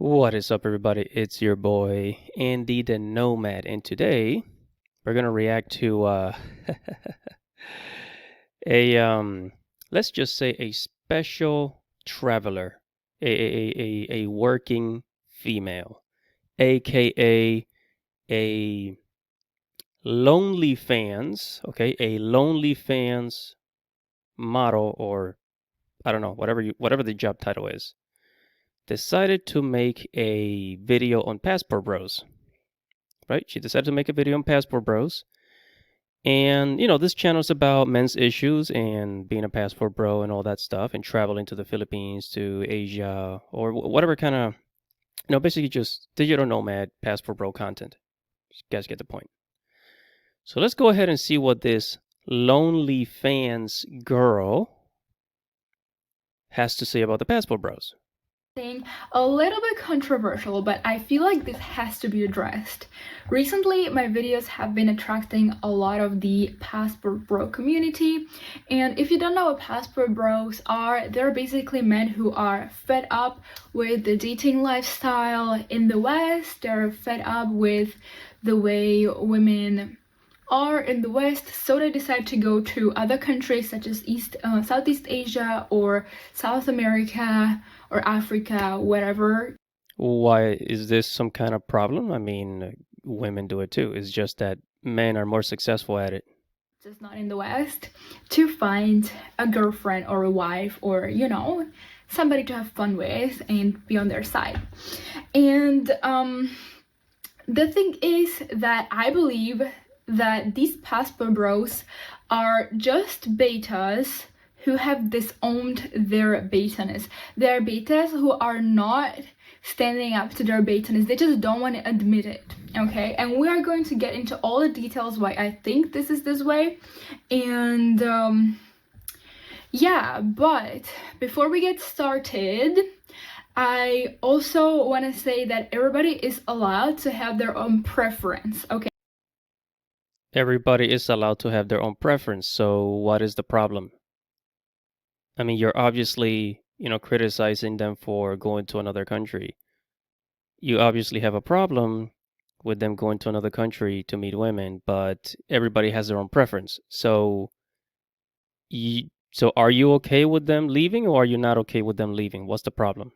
What is up, everybody? It's your boy Andy the Nomad, and today we're gonna react to a let's just say a special traveler, a working female, aka a lonely fans, okay, a lonely fans model, or I don't know, whatever the job title is, decided to make a video on Passport Bros. Right? She decided to make a video on Passport Bros. And, this channel is about men's issues and being a passport bro and all that stuff and traveling to the Philippines, to Asia, or whatever kind of, basically just digital nomad passport bro content. You guys get the point. So let's go ahead and see what this lonely fans girl has to say about the passport bros. A little bit controversial, but I feel like this has to be addressed. Recently, my videos have been attracting a lot of the passport bro community, and if you don't know what passport bros are, they're basically men who are fed up with the dating lifestyle in the West. They're fed up with the way women are in the West, so they decide to go to other countries such as Southeast Asia or South America or Africa, whatever. Why is this some kind of problem? I mean, women do it too. It's just that men are more successful at it. Just not in the West, to find a girlfriend or a wife or, somebody to have fun with and be on their side. And the thing is that I believe that these passport bros are just betas who have disowned their betaness. They're betas who are not standing up to their betaness. They just don't want to admit it, okay? And we are going to get into all the details why I think this is this way. And yeah, but before we get started, I also want to say that everybody is allowed to have their own preference, okay? Everybody is allowed to have their own preference, so what is the problem? I mean, you're obviously, criticizing them for going to another country. You obviously have a problem with them going to another country to meet women, but everybody has their own preference. So, so are you okay with them leaving, or are you not okay with them leaving? What's the problem?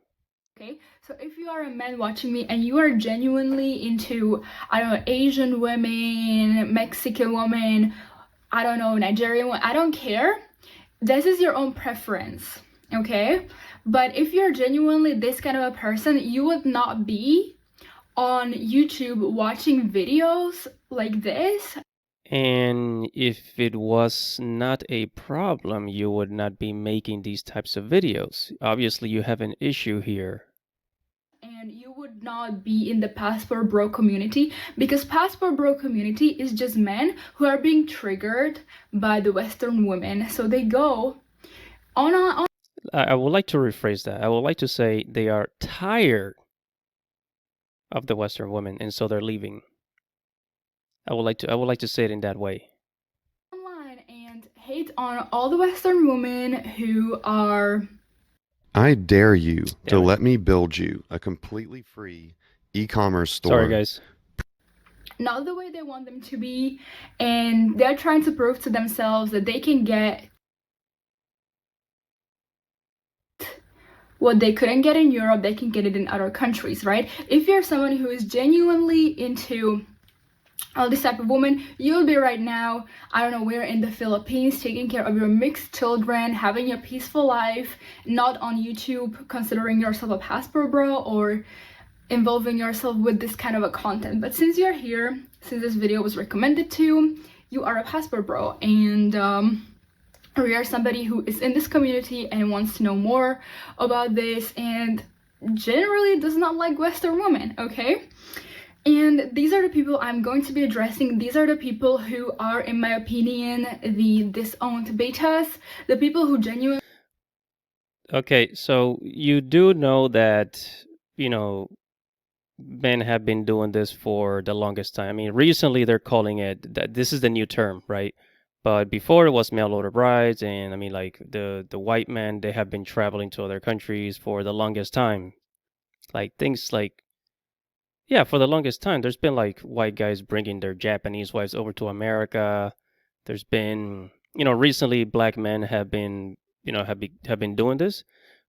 Okay, so if you are a man watching me and you are genuinely into, I don't know, Asian women, Mexican women, I don't know, Nigerian women, I don't care. This is your own preference, okay? But if you're genuinely this kind of a person, you would not be on YouTube watching videos like this. And if it was not a problem, you would not be making these types of videos. Obviously, you have an issue here. And you would not be in the passport bro community, because passport bro community is just men who are being triggered by the Western women. So they go on. I would like to rephrase that. I would like to say they are tired of the Western women, and so they're leaving. I would like to say it in that way. Online and hate on all the Western women who are. I dare you to Damn it. let me build you a completely free e-commerce store. Sorry, guys. Not the way they want them to be, and they're trying to prove to themselves that they can get what they couldn't get in Europe, they can get it in other countries, right? If you're someone who is genuinely into all this type of woman, you'll be right now, I don't know, we're in the Philippines taking care of your mixed children, having a peaceful life, not on YouTube considering yourself a passport bro or involving yourself with this kind of a content. But since you're here, since this video was recommended to you, are a passport bro, and or you're somebody who is in this community and wants to know more about this and generally does not like Western women, okay? And these are the people I'm going to be addressing. These are the people who are, in my opinion, the disowned betas, the people who genuinely... Okay, so you do know that, men have been doing this for the longest time. I mean, recently they're calling it that this is the new term, right? But before it was mail order brides, and I mean, like the white men, they have been traveling to other countries for the longest time. Like things like, yeah, for the longest time, there's been like white guys bringing their Japanese wives over to America. There's been, recently black men have been, have been doing this,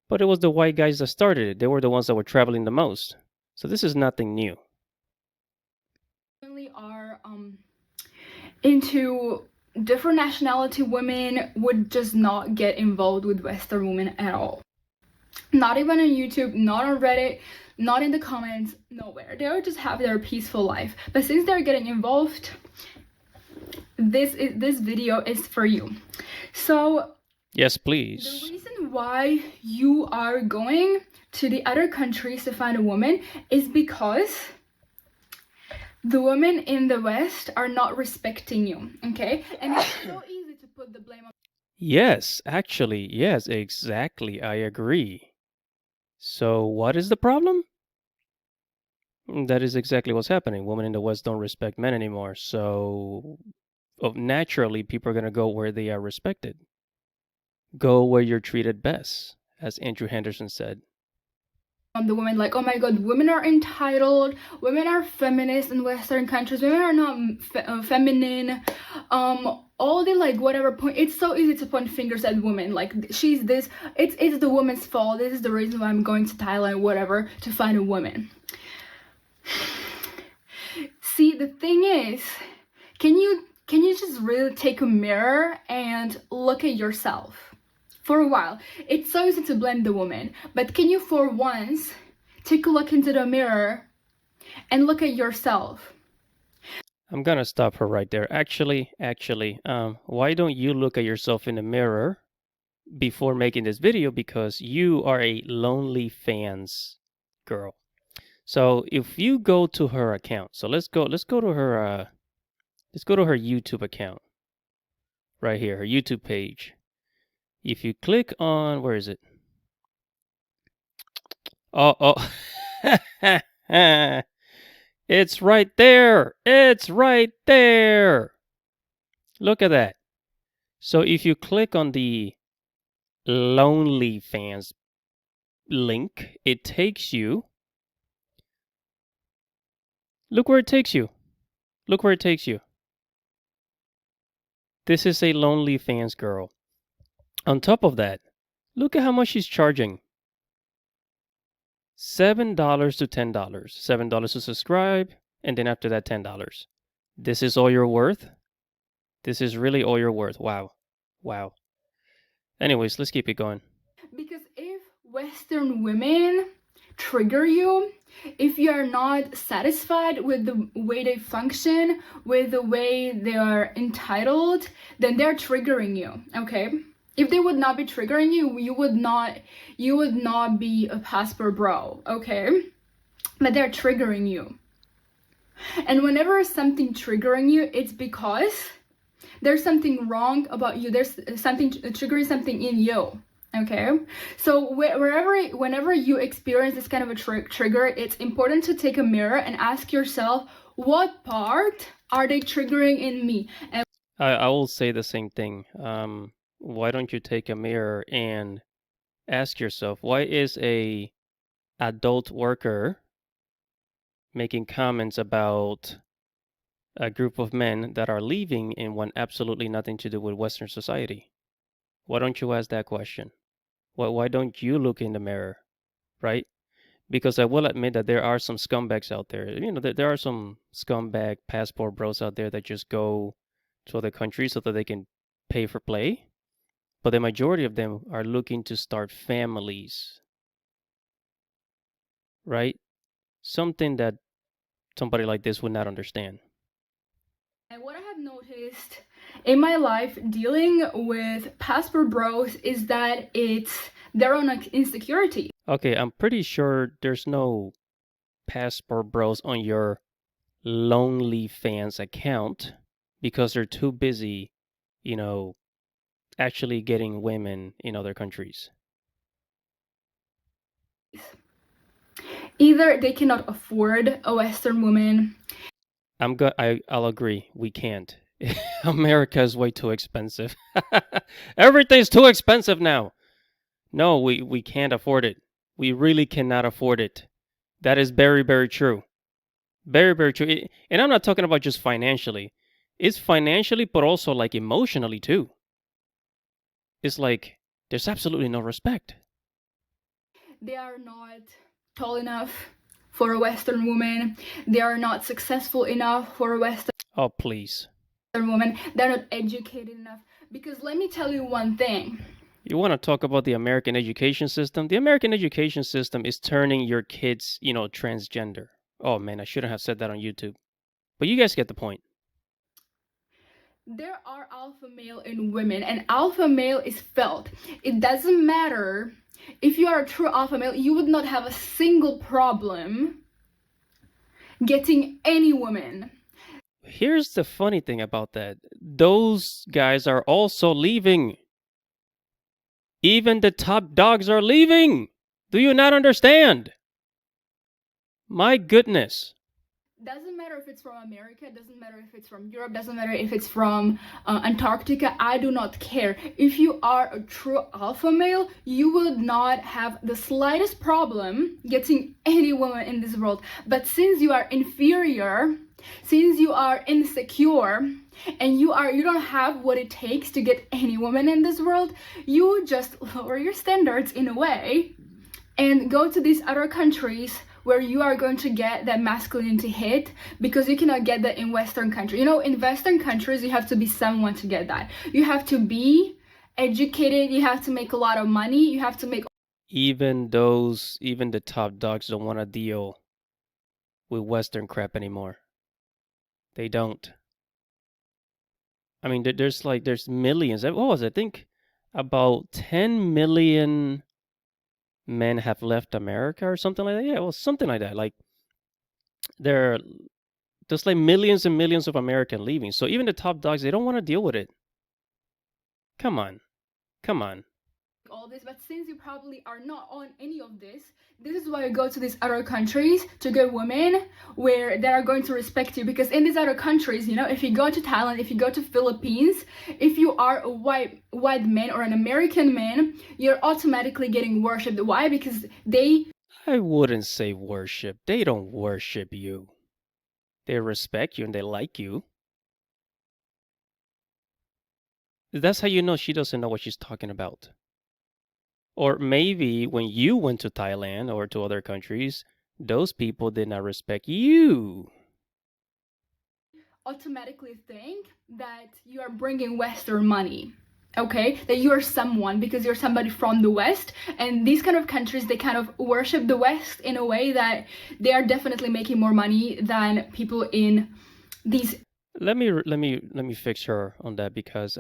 but it was the white guys that started it. They were the ones that were traveling the most. So this is nothing new. Really are into different nationality women would just not get involved with Western women at all. Not even on YouTube, not on Reddit, not in the comments, nowhere. They would just have their peaceful life. But since they're getting involved, this video is for you. So yes, the please. reason why you are going to the other countries to find a woman is because the women in the West are not respecting you, okay? And it's so easy to put the blame on. Yes, actually, yes, exactly. I agree. So what is the problem? That is exactly what's happening. Women in the West don't respect men anymore. So naturally, people are going to go where they are respected. Go where you're treated best, as Andrew Henderson said. On the women, like, oh my god, women are entitled, women are feminist in Western countries, women are not feminine, all the like whatever point. It's so easy to point fingers at women, like she's this, it's the woman's fault, this is the reason why I'm going to Thailand, whatever, to find a woman. See, the thing is, can you just really take a mirror and look at yourself? For a while, it's so easy to blame the woman, but can you for once take a look into the mirror and look at yourself? I'm gonna stop her right there. Actually, why don't you look at yourself in the mirror before making this video? Because you are a lonely fans girl. So if you go to her account, so let's go to her YouTube account right here, her YouTube page. If you click on, where is it? Oh, it's right there. It's right there. Look at that. So if you click on the Lonely Fans link, it takes you. Look where it takes you. Look where it takes you. This is a Lonely Fans girl. On top of that, look at how much she's charging. $7 to $10. $7 to subscribe, and then after that, $10. This is all you're worth? This is really all you're worth. Wow. Wow. Anyways, let's keep it going. Because if Western women trigger you, if you are not satisfied with the way they function, with the way they are entitled, then they're triggering you, okay? If they would not be triggering you, you would not be a passport bro, okay? But they're triggering you. And whenever something triggering you, it's because there's something wrong about you. There's something triggering something in you. Okay, so whenever you experience this kind of a trigger, it's important to take a mirror and ask yourself, what part are they triggering in me? And I will say the same thing. Why don't you take a mirror and ask yourself, why is a adult worker making comments about a group of men that are leaving and want absolutely nothing to do with Western society? Why don't you ask that question? Why don't you look in the mirror, right? Because I will admit that there are some scumbags out there. There are some scumbag passport bros out there that just go to other countries so that they can pay for play. But the majority of them are looking to start families, right? Something that somebody like this would not understand. And what I have noticed in my life dealing with passport bros is that it's their own insecurity. Okay, I'm pretty sure there's no passport bros on your Lonely Fans account because they're too busy, actually getting women in other countries. Either they cannot afford a Western woman. I'll agree. We can't. America is way too expensive. Everything's too expensive now. No, we can't afford it. We really cannot afford it. That is very, very true. Very, very true. And I'm not talking about just financially. It's financially, but also like emotionally too. It's like there's absolutely no respect. They are not tall enough for a Western woman. They are not successful enough for a Western Oh, please. woman. They're not educated enough. Because let me tell you one thing. You want to talk about the American education system? The American education system is turning your kids, transgender. Oh man, I shouldn't have said that on YouTube. But you guys get the point. There are alpha male in women, and alpha male is felt. It doesn't matter if you are a true alpha male, you would not have a single problem getting any woman. Here's the funny thing about that. Those guys are also leaving. Even the top dogs are leaving. Do you not understand? My goodness. Doesn't matter if it's from America, doesn't matter if it's from Europe, doesn't matter if it's from Antarctica. I do not care. If you are a true alpha male, you will not have the slightest problem getting any woman in this world. But since you are inferior, since you are insecure, and you don't have what it takes to get any woman in this world, you just lower your standards in a way and go to these other countries where you are going to get that masculinity hit, because you cannot get that in Western countries. In Western countries, you have to be someone to get that. You have to be educated, you have to make a lot of money, you have to make... Even the top dogs don't want to deal with Western crap anymore. They don't. I mean, there's millions. What was it? I think about 10 million men have left America or something like that. Yeah, well, something like that. Like there are just like millions and millions of Americans leaving. So even the top dogs, they don't want to deal with it. Come on. all this, but since you probably are not on any of this is why you go to these other countries to get women where they are going to respect you. Because in these other countries, if you go to Thailand, if you go to Philippines, if you are a white man or an American man, you're automatically getting worshipped. Why? Because I wouldn't say worship. They don't worship you. They respect you and they like you. That's how you know she doesn't know what she's talking about. Or maybe when you went to Thailand or to other countries, those people did not respect you. Automatically think that you are bringing Western money. Okay, that you are someone because you're somebody from the West, and these kind of countries, they kind of worship the West in a way that they are definitely making more money than people in these... Let me fix her on that, because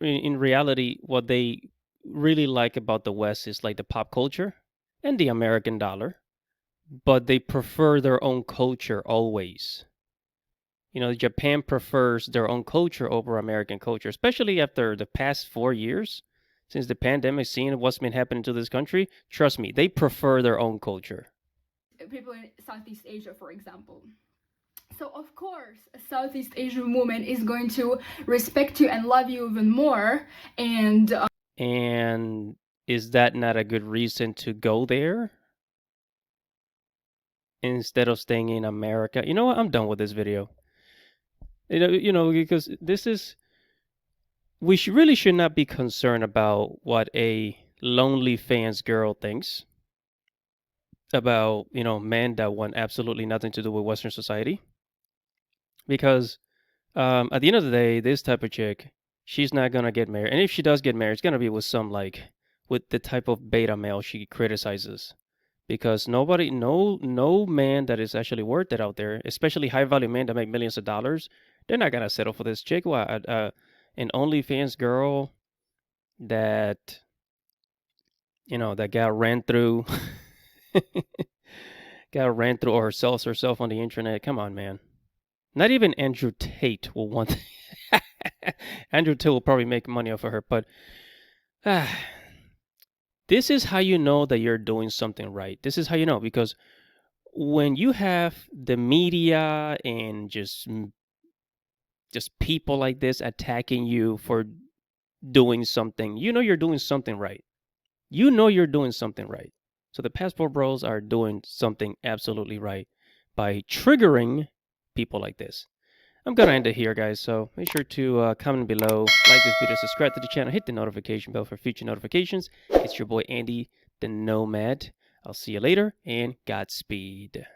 in reality, what they really like about the West is like the pop culture and the American dollar, but they prefer their own culture always. Japan prefers their own culture over American culture, especially after the past 4 years since the pandemic, seeing what's been happening to this country. Trust me, they prefer their own culture. People in Southeast Asia, for example. So of course, a Southeast Asian woman is going to respect you and love you even more. And is that not a good reason to go there instead of staying in America? You know what? I'm done with this video. Because we really should not be concerned about what a lonely fans girl thinks about, men that want absolutely nothing to do with Western society. Because at the end of the day, this type of chick, she's not gonna get married. And if she does get married, it's gonna be with with the type of beta male she criticizes. Because no man that is actually worth it out there, especially high value men that make millions of dollars, they're not gonna settle for this chick. An OnlyFans girl that that got ran through, or sells herself on the internet. Come on, man. Not even Andrew Tate will want. Andrew Tate will probably make money off of her, but this is how you know that you're doing something right. This is how you know, because when you have the media and just people like this attacking you for doing something, you're doing something right. You're doing something right. So the passport bros are doing something absolutely right by triggering people like this. I'm gonna end it here, guys, so make sure to comment below, like this video, subscribe to the channel, hit the notification bell for future notifications. It's your boy Andy the Nomad. I'll see you later, and Godspeed.